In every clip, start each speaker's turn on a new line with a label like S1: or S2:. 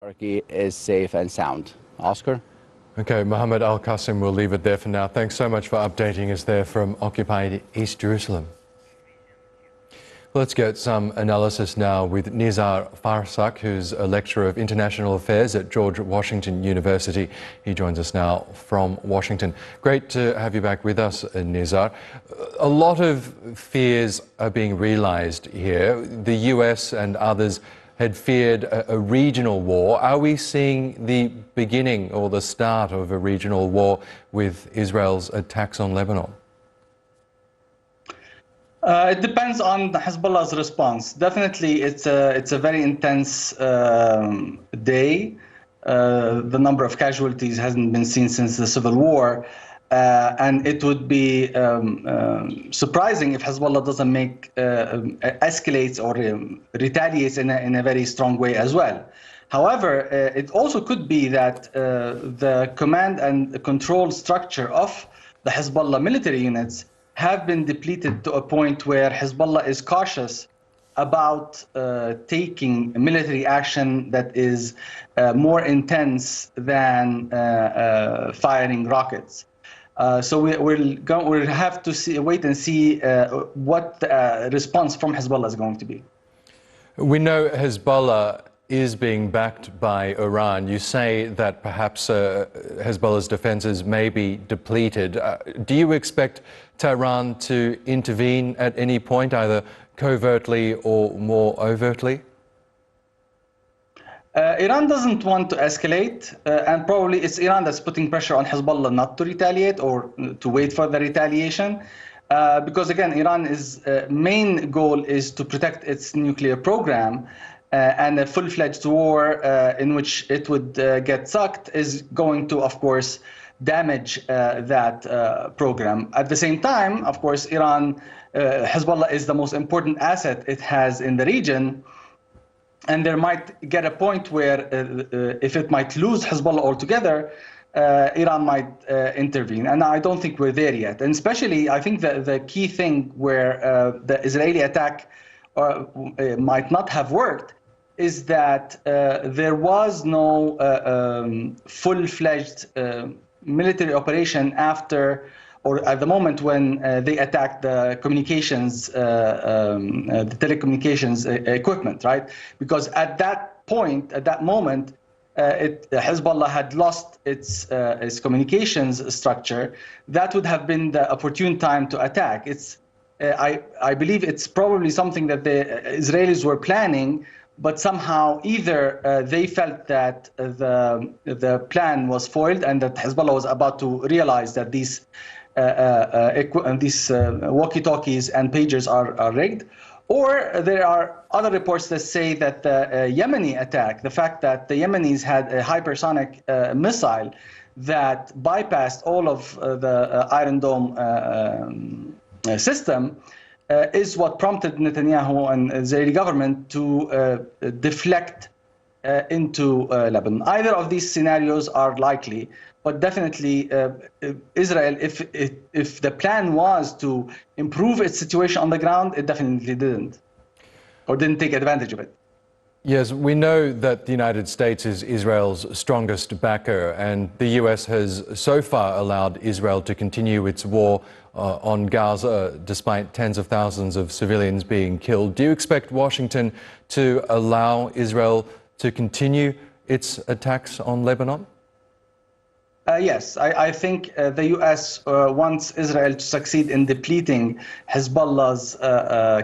S1: Turkey is safe and sound. Oscar?
S2: Okay, Mohammed Al-Qasim, we'll leave it there for now. Thanks so much for updating us there from occupied East Jerusalem. Let's get some analysis now with Nizar Farsak, who's a lecturer of international affairs at George Washington University. He joins us now from Washington. Great to have you back with us, Nizar. A lot of fears are being realised here. The US and others had feared a regional war. Are we seeing the beginning or the start of a regional war with Israel's attacks on Lebanon?
S3: It depends on Hezbollah's response. Definitely, it's a very intense day. The number of casualties hasn't been seen since the civil war. And it would be surprising if Hezbollah doesn't escalates or retaliates in a very strong way as well. However, it also could be that the command and control structure of the Hezbollah military units have been depleted to a point where Hezbollah is cautious about taking military action that is more intense than firing rockets. So we'll have to wait and see what the response from Hezbollah is going to be.
S2: We know Hezbollah is being backed by Iran. You say that perhaps Hezbollah's defences may be depleted. Do you expect Tehran to intervene at any point, either covertly or more overtly?
S3: Iran doesn't want to escalate, and probably it's Iran that's putting pressure on Hezbollah not to retaliate or to wait for the retaliation. Because again, Iran's main goal is to protect its nuclear program, and a full-fledged war in which it would get sucked is going to, of course, damage that program. At the same time, of course, Hezbollah is the most important asset it has in the region. And there might get a point where, if it might lose Hezbollah altogether, Iran might intervene. And I don't think we're there yet. And especially, I think the key thing where the Israeli attack might not have worked is that there was no full-fledged military operation after or at the moment when they attacked the communications, the telecommunications equipment, right? Because at that point, at that moment, Hezbollah had lost its communications structure. That would have been the opportune time to attack. I believe it's probably something that the Israelis were planning, but somehow either they felt that the plan was foiled and that Hezbollah was about to realize that these walkie-talkies and pagers are rigged, or there are other reports that say that the Yemeni attack, the fact that the Yemenis had a hypersonic missile that bypassed all of the Iron Dome system, is what prompted Netanyahu and the Israeli government to deflect into Lebanon. Either of these scenarios are likely, but definitely Israel, if the plan was to improve its situation on the ground, it definitely didn't, or didn't take advantage of it.
S2: Yes, we know that the United States is Israel's strongest backer, and the US has so far allowed Israel to continue its war on Gaza, despite tens of thousands of civilians being killed. Do you expect Washington to allow Israel to continue its attacks on Lebanon?
S3: Yes, I think the U.S. Wants Israel to succeed in depleting Hezbollah's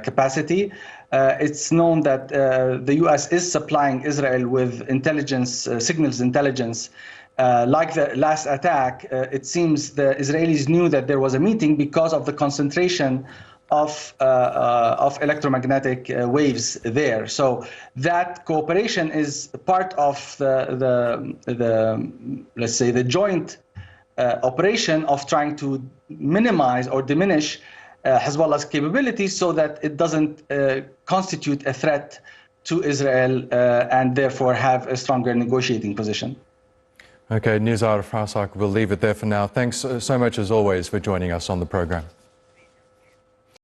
S3: capacity. It's known that the U.S. is supplying Israel with intelligence, signals intelligence. Like the last attack, it seems the Israelis knew that there was a meeting because of the concentration of electromagnetic waves there. So that cooperation is part of the let's say the joint operation of trying to minimize or diminish Hezbollah's capabilities so that it doesn't constitute a threat to Israel and therefore have a stronger negotiating position.
S2: Okay, Nizar Farsak, we'll leave it there for now. Thanks so much as always for joining us on the program.